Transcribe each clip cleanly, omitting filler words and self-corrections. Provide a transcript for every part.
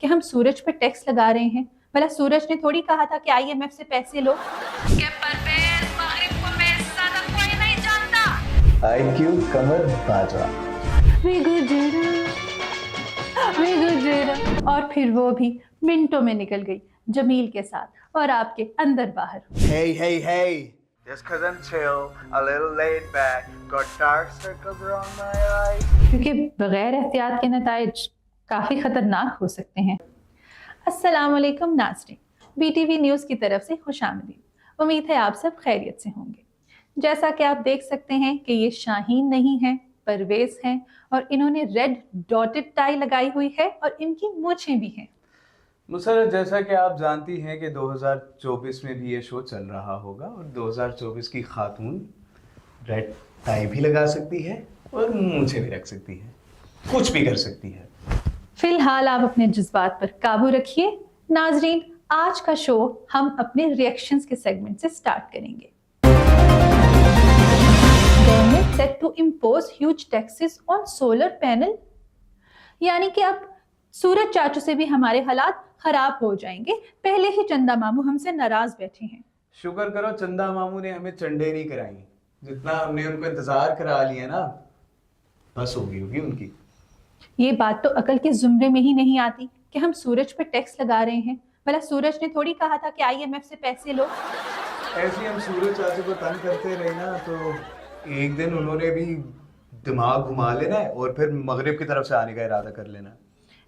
कि हम सूरज पे टैक्स लगा रहे हैं। भला सूरज ने थोड़ी कहा था कि IMF से पैसे लो। क्या परवेज मगरिब को पैसा तो कोई नहीं जानता। IQ कमर बाजवा। वे गुजरा और फिर वो भी मिनटों में निकल गई जमील के साथ और आपके अंदर बाहर। Hey, just cause I'm chill, a little laid back, got dark circles around my eyes. क्योंकि बगैर एहतियात के नताइज काफ़ी ख़तरनाक हो सकते हैं। अस्सलाम वालेकुम नाज़रीन, BTV न्यूज़ की तरफ से खुशामदीद। उम्मीद है आप सब खैरियत से होंगे। जैसा कि आप देख सकते हैं कि ये शाहीन नहीं है, परवेज़ हैं और इन्होंने रेड डॉटेड टाई लगाई हुई है और इनकी मूंछें भी हैं। मुसरत, जैसा कि आप जानती हैं कि 2024 में भी ये शो चल रहा होगा और 2024 की खातून रेड टाई भी लगा सकती है और मूंछें भी रख सकती है, कुछ भी कर सकती है। फिलहाल आप अपने जज्बात पर काबू रखिए। नाजरीन, आज का शो हम अपने रिएक्शंस के सेगमेंट से स्टार्ट करेंगे। Government set to impose huge taxes on solar panel, यानी कि अब सूरज चाचू से भी हमारे हालात खराब हो जाएंगे। पहले ही चंदा मामू हमसे नाराज बैठे हैं। शुक्र करो चंदा मामू ने हमें चंडे नहीं कराई, जितना हमने उनको इंतजार करा लिया ना, बस होगी उनकी। ये बात तो अकल के जुमरे में ही नहीं आती कि हम सूरज पर टैक्स लगा रहे हैं। भला सूरज ने थोड़ी कहा था कि IMF से पैसे लो। ऐसे हम सूरज चाचू को तंग करते रहे ना तो एक दिन उन्होंने भी दिमाग घुमा लेना है और फिर मगरिब की तरफ से आने का इरादा कर लेना।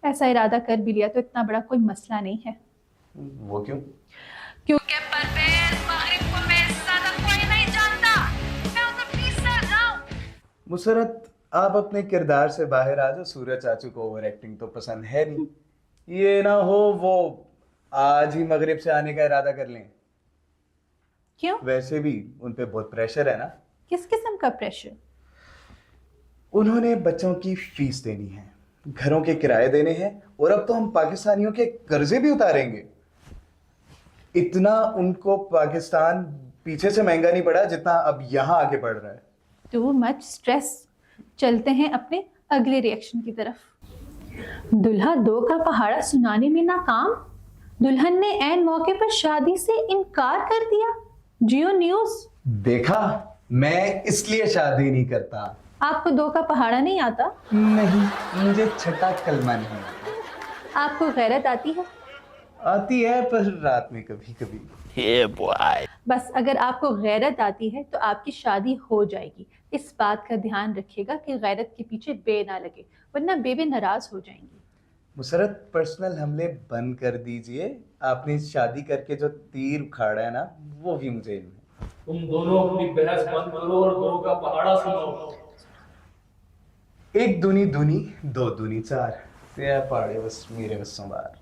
ऐसा इरादा कर भी लिया तो इतना बड़ा कोई मसला नहीं है। वो क्यों? क्या परवेज मगरिब को पैसा तो कोई नहीं जानता। मैं उधर पीछे जाऊं। मुसरत, आप अपने किरदार से बाहर आ जाओ। सूरज चाचू को ओवर एक्टिंग तो पसंद है नहीं। ये ना हो वो आज ही मगरिब से आने का इरादा कर लें। क्यों? वैसे भी उन पे बहुत प्रेशर है ना। किस किस्म का प्रेशर? उन्होंने बच्चों की फीस देनी है, घरों के किराए देने हैं और अब तो हम पाकिस्तानियों के कर्जे भी उतारेंगे। इतना उनको पाकिस्तान पीछे से महंगा नहीं पड़ा जितना अब यहाँ आके पड़ रहा है। Too much stress. चलते हैं अपने अगले रिएक्शन की तरफ। दुल्हा 2 का पहाड़ा सुनाने में नाकाम, दुल्हन ने ऐन मौके पर शादी से इनकार कर दिया। जियो न्यूज़। देखा, मैं इसलिए शादी नहीं करता। आपको 2 का पहाड़ा नहीं आता? नहीं, मुझे छठा कलमा नहीं आता। आपको गैरत आती है? आती है, पर रात में कभी कभी। बस अगर आपको गैरत आती है तो आपकी शादी हो जाएगी। इस बात का ध्यान रखिएगा कि गैरत के पीछे बे ना लगे, वरना बेबे नाराज हो जाएंगी। मुसरत, पर्सनल हमले बंद कर दीजिए। आपने शादी करके जो तीर उखाड़ा है ना, वो भी मुझे इल्म है। तुम दोनों अपनी बहस बंद करो और 2 का पहाड़ा सुनाओ। 1 दूनी दूनी 2 दूनी 4, तेरा पहाड़े बस मेरे बसों बार।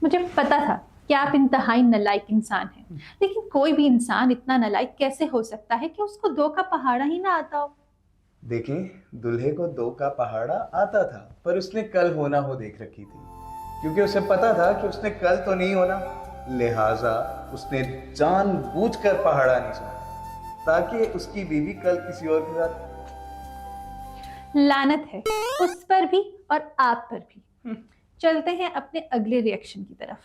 मुझे पता था कि आप इंतहाई नालायक इंसान हैं, लेकिन कोई भी इंसान इतना नालायक कैसे हो सकता है कि उसको 2 का पहाड़ा ही ना आता हो। देखें, दूल्हे को 2 का पहाड़ा आता था, पर उसने कल होना हो देख रखी थी, क्योंकि उसे पता था कि उसने कल तो नहीं होना, लिहाजा उसने जानबूझकर पहाड़ा नहीं सुना ताकि उसकी बीवी कल किसी और के साथ। लानत है उस पर भी और आप पर भी। चलते हैं अपने अगले रिएक्शन की तरफ।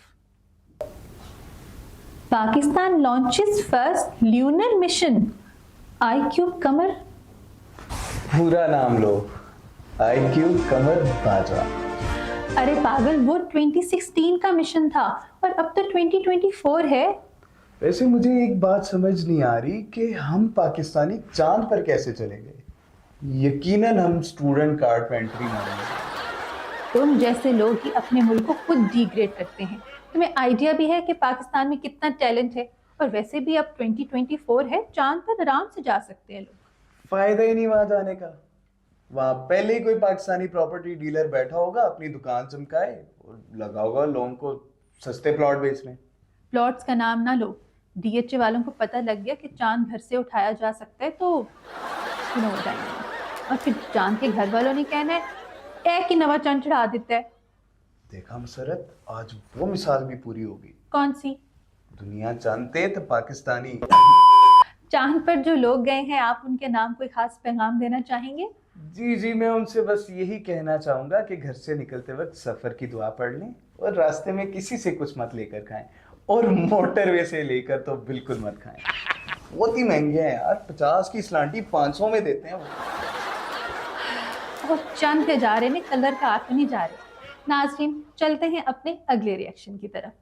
Pakistan launches first lunar mission, IQ कमर। पूरा नाम लो, IQ कमर बाजवा। अरे पागल, वो 2016 का मिशन था और अब तो 2024 है। वैसे मुझे एक बात समझ नहीं आ रही कि हम पाकिस्तानी चांद पर कैसे चलेंगे। यकीनन हम स्टूडेंट कार्ड पे एंट्री मारेंगे। तुम जैसे लोग ही अपने मुल्क को खुद डिग्रेड करते हैं। तुम्हें आइडिया भी है कि पाकिस्तान में कितना टैलेंट है, और वैसे भी अब 2024 है, चांद पर आराम से जा सकते हैं लोग। फायदा ही नहीं वहां जाने का। वहां पहले ही कोई पाकिस्तानी प्रॉपर्टी डीलर बैठा होगा, अपनी दुकान चमकाए और लगा होगा लोगों को सस्ते प्लॉट बेचने। प्लॉट्स का नाम ना लो। DHA वालों को पता लग गया कि चांद घर से उठाया जा सकता है तो सुनो हो जाएंगे, और फिर चांद के घर वालों ने कहना है एक ही नवा चांद चढ़ा देता है। देखा मुसरत, आज वो मिसाल भी पूरी होगी। कौन सी? दुनिया जानते तो पाकिस्तानी। चांद पर जो लोग गए हैं, आप उनके नाम कोई खास पैगाम देना चाहेंगे? जी, मैं उनसे बस यही कहना चाहूंगा कि घर से निकलते वक्त सफर की दुआ पढ़ लें और रास्ते में किसी से कुछ मत लेकर खाएं, और मोटरवे से लेकर तो बिल्कुल मत खाएं, बहुत ही महंगे हैं यार। 50 की सलांटी 500 में देते हैं वो। वो चंद के जा रहे ने कलर का आके नहीं जा रहे। नाज़रीन, चलते हैं अपने अगले रिएक्शन की तरफ।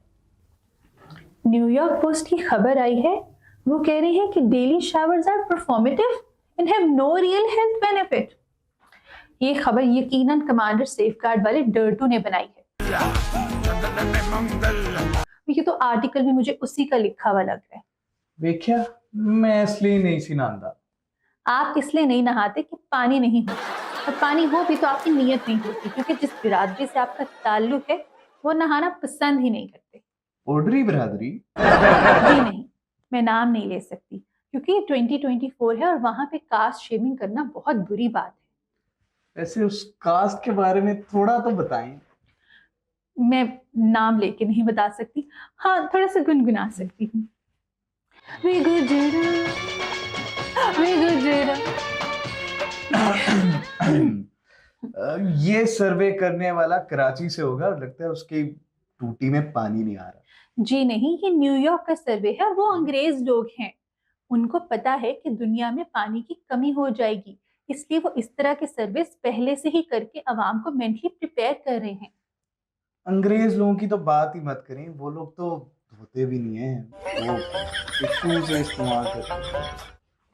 न्यूयॉर्क पोस्ट की खबर आई है, वो कह रही है कि daily showers are performative and have no real health benefit. ये खबर यकीनन कमांडर सेफगार्ड वाले डर्टू ने बनाई है। ये तो आर्टिकल भी मुझे उसी का लिखा हुआ लग रहा है। देखिया, मैं इसलिए नहीं सी नहाता। आप इसलिए नहीं नहाते कि पानी नहीं होता, और पानी हो भी तो आपकी नीयत नहीं होती, क्योंकि जिस बिरादरी से आपका ताल्लुक है वो नहाना पसंद ही नहीं करते। ओडरी बिरादरी? जी नहीं, मैं नाम नहीं ले सकती क्योंकि ये 2024 है और वहां पे कास्ट शेमिंग करना बहुत बुरी बात है। वैसे उस कास्ट के बारे में थोड़ा तो बताएं। मैं नाम लेके नहीं बता सकती, हाँ थोड़ा सा गुनगुना सकती हूँ। वे गुजरा ये सर्वे करने वाला कराची से होगा और लगता है उसकी टूटी में पानी नहीं आ रहा। जी नहीं, ये न्यूयॉर्क का सर्वे है और वो अंग्रेज लोग हैं। उनको पता है कि दुनिया में पानी की कमी हो जाएगी, इसलिए वो इस तरह के सर्विस पहले से ही करके अवाम को मेंटली प्रिपेयर कर रहे हैं। अंग्रेज लोगों की तो बात ही मत करें, वो लोग तो धोते भी नहीं हैं, वो टिश्यू से इस्तेमाल करते हैं।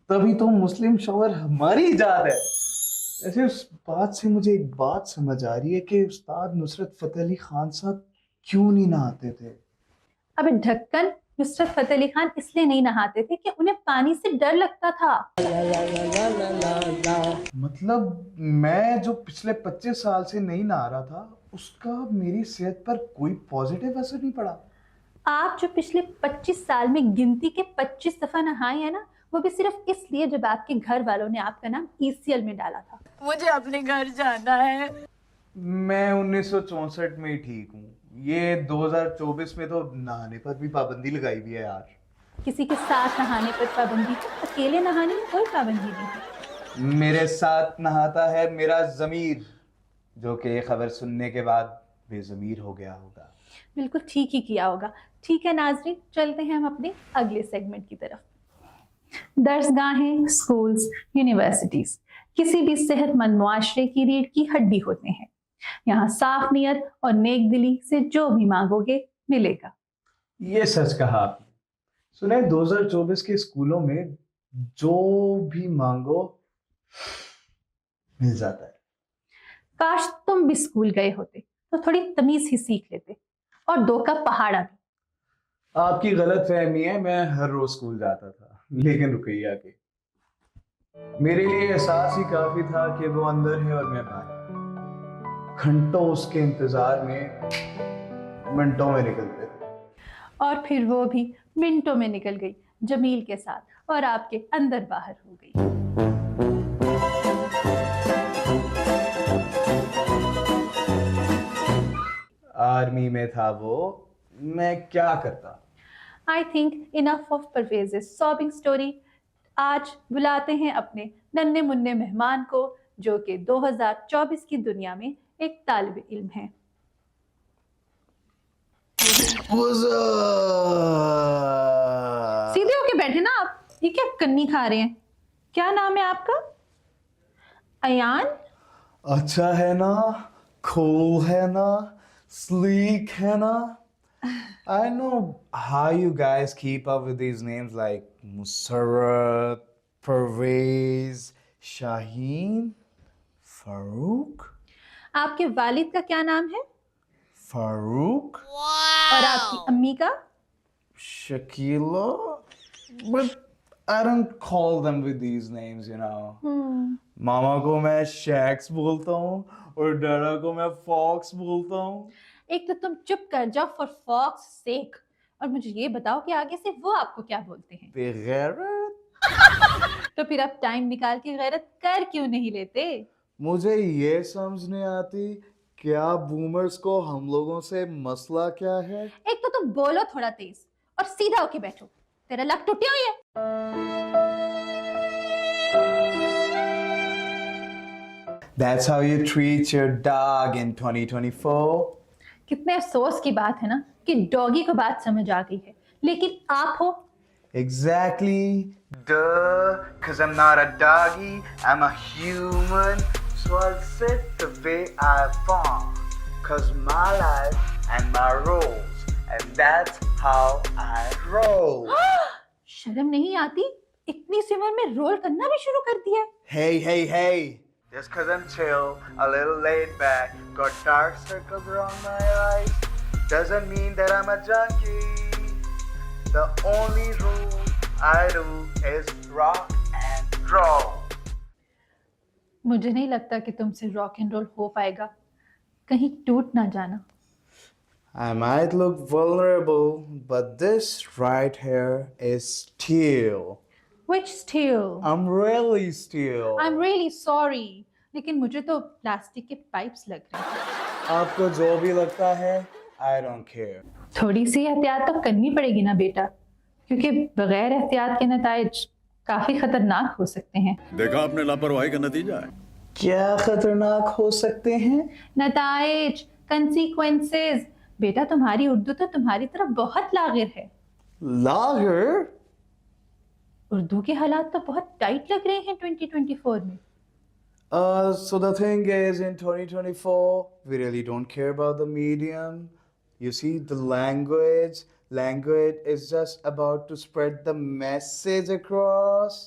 तभी तो मुस्लिम शॉवर हमारी इजाद है। ऐसे उस बात से मुझे एक बात समझ आ रही है कि उस्ताद नुसरत फतेह अली खान साहब क्यों नहीं नहाते थे। अब ढक्कन नुसरत फतेह अली खान इसलिए नहीं नहाते थे कि उन्हें पानी से डर लगता था। मतलब मैं जो पिछले 25 साल से नहीं नहा रहा था, उसका मेरी सेहत पर कोई पॉजिटिव असर नहीं पड़ा। आप जो पिछले 25 साल में गिनती के 25 दफा नहाए हैं ना, वो भी सिर्फ इसलिए जब आपके घर वालों ने आपका नाम ECL में डाला था। मुझे अपने घर जाना है। मैं 1964 में ही ठीक हूँ, ये 2024 में तो नहाने पर भी पाबंदी लगाई हुई है यार। किसी के साथ नहाने पर पाबंदी है, अकेले नहाने में कोई पाबंदी नहीं है। मेरे साथ नहाता है मेरा ज़मीर, जो कि ये खबर सुनने के बाद बेज़मीर हो गया होगा। बिल्कुल ठीक ही किया होगा। ठीक है नाजरीन, चलते हैं हम अपने अगले सेगमेंट की तरफ। दरसगाहें, स्कूल्स, यूनिवर्सिटीज किसी भी सेहतमंद मुआशरे की रीढ़ की हड्डी होते हैं। यहाँ साफ नियत और नेक दिली से जो भी मांगोगे मिलेगा। ये सच कहा आपने। सुने 2024 के स्कूलों में जो भी मांगो मिल जाता है। काश तुम भी स्कूल गए होते तो थोड़ी तमीज ही सीख लेते, और 2 का पहाड़ा भी। आपकी गलत फहमी है, मैं हर रोज स्कूल जाता था, लेकिन रुकैया के मेरे लिए एहसास ही काफी था कि वो अंदर है और मैं बाहर। घंटों उसके इंतजार में मिनटों में निकलते थे, और फिर वो भी मिनटों में निकल गई जमील के साथ, और आपके अंदर बाहर हो गई। आर्मी में था वो, मैं क्या करता। I think enough of Parvez sobbing story. आज बुलाते हैं अपने नन्हे मुन्ने मेहमान को, जो कि 2024 की दुनिया में एक तालिब इल्म है। सीधे होके बैठे ना आप, ये क्या कन्नी खा रहे हैं? क्या नाम है आपका? अयान? अच्छा है ना, cool है ना, sleek है ना। I know how you guys keep up with these names like Musarrat, Pervez, Shaheen, Farouk. आपके वालिद का क्या नाम है? Farouk? और आपकी अम्मी का? Shakila? But I don't call them with these names, you know. मामा को मैं शैक्स बोलता हूँ और डैडा को मैं फॉक्स बोलता हूँ। एक तो तुम चुप कर जाओ फॉर फॉक्स सेक, और मुझे ये बताओ कि आगे से वो आपको क्या बोलते हैं? बेगैरत। तो फिर आप टाइम निकाल के गैरत कर क्यों नहीं लेते? मुझे ये समझ नहीं आती, क्या बूमर्स को हम लोगों से मसला क्या है? एक तो तुम बोलो थोड़ा तेज और सीधा होके बैठो, तेरा लक टूटी हुई है। That's how you treat your dog in 2024? कितने अफसोस की बात है ना कि डॉगी को बात समझ आ गई है, लेकिन आप हो। Exactly. Duh, cause I'm not a doggy, I'm a human. So I'll sit the way I want. Cause my life and my rules. And that's how I roll. शर्म नहीं आती? इतनी सी उम्र में रोल करना भी शुरू कर दिया है। Hey. Just cause I'm chill, a little laid back, got dark circles around my eyes, doesn't mean that I'm a junkie. The only rule I do is rock and roll. मुझे नहीं लगता कि तुमसे रॉक एंड रोल हो पाएगा, कहीं टूट ना जाना। I might look vulnerable, but this right here is steel. Which steel? I'm really steel. I'm really sorry, लेकिन मुझे तो प्लास्टिक के पाइप्स लग रहे हैं। आपको जो भी लगता है, I don't care. थोड़ी सी एहतियात तो करनी पड़ेगी ना बेटा, क्योंकि बगैर एहतियात के नताइज काफी खतरनाक हो सकते हैं। देखा आपने लापरवाही का नतीजा है। क्या खतरनाक हो सकते हैं? नताइज, कंसीक्वेंसेस। बेटा तुम्हारी उर्दू तो तुम्हारी तरफ बहुत लागिर है। Lager? उर्दू के हालात तो बहुत टाइट लग रहे हैं 2024 में। So the thing is, in 2024, we really don't care about the medium. You see, the language is just about to spread the message across.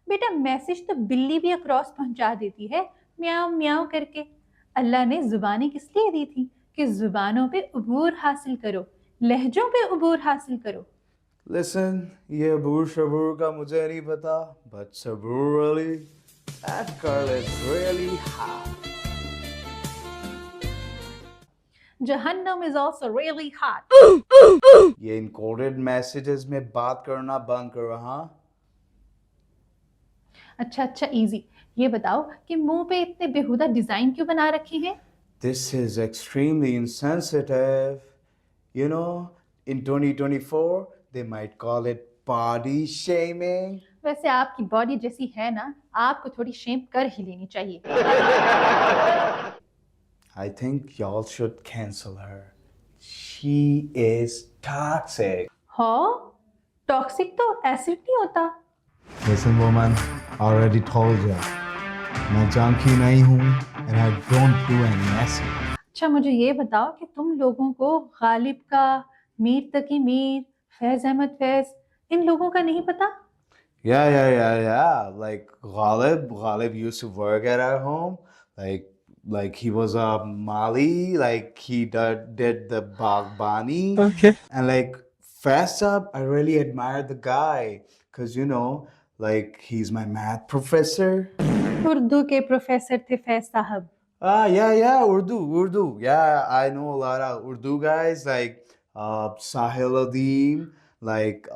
बेटा मैसेज तो बिल्ली भी अक्रॉस पहुंचा देती है, म्याऊ म्याऊ करके। अल्लाह ने जुबानें किस लिए दी थी? कि जुबानों पे उबूर हासिल करो, लहजों पे उबूर हासिल करो। Listen, ये अबूर शबूर का मुझे नहीं पता, but sabur Ali, that girl is really hot. जहन्नम is also really hot. ये encoded messages में बात करना बंद कर रहा। अच्छा इजी, ये बताओ कि मुंह पे इतने बेहुदा डिजाइन क्यों बना रखे हैं? This is extremely insensitive. You know, in 2024, they might call it body shaming. वैसे आपकी बॉडी जैसी है ना, आपको थोड़ी शेम कर ही लेनी चाहिए। I think y'all should cancel her. She is toxic. हाँ, टॉक्सिक तो एसिड नहीं होता। Listen, woman, already told you. मैं junkie नहीं हूँ and I don't do any messing. अच्छा मुझे ये बताओ कि तुम लोगों को गालिब का, मीर तकी मीर, फैज अहमद फैज, इन लोगों का नहीं पता? Yeah. Like Ghalib used to work at our home. Like he was a Mali. Like he did the Bagbani. Okay. And like fast up, I really admire the guy because you know, like he's my math professor. Urdu के professor थे फैज साहब। Yeah, Urdu. Yeah, I know a lot of Urdu guys like Sahil Adeem, like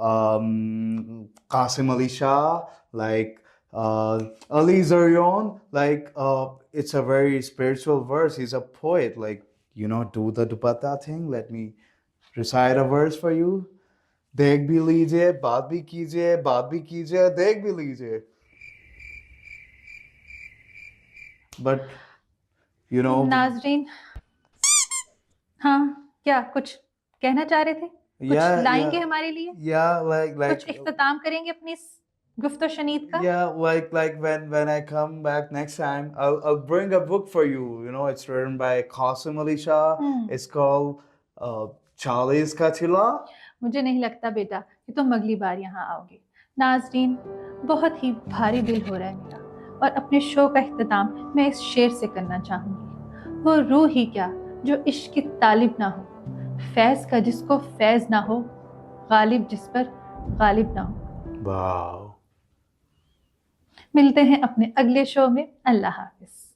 Qasim Ali Shah, like Ali Zarion. Like it's a very spiritual verse. He's a poet. Like, you know, do the dupatta thing. Let me recite a verse for you. देख भी लीजिए, बात भी कीजिए, देख भी लीजिए. But you know, नाजरीन, हाँ क्या कुछ कहना चाह रहे थे? कुछ लाएंगे हमारे लिए? Yeah, like कुछ इख्तिताम करेंगे अपनी इस गुफ्तो शनीद का? Yeah, like when I come back next time, I'll bring a book for you. You know, it's written by Qasim Ali Shah. It's called Charlie's Katila. मुझे नहीं लगता बेटा कि तुम अगली बार यहाँ आओगे। नाजरीन, बहुत ही भारी दिल हो रहा है मेरा, और अपने शो का इख्तिताम मैं इस शेर से करना चाहूँगी। वो रूह ही क्या जो इश्क की तालिब ना हो, फैज़ का जिसको फैज़ ना हो, गालिब जिस पर गालिब ना हो। Wow. मिलते हैं अपने अगले शो में। अल्लाह हाफ़िज़।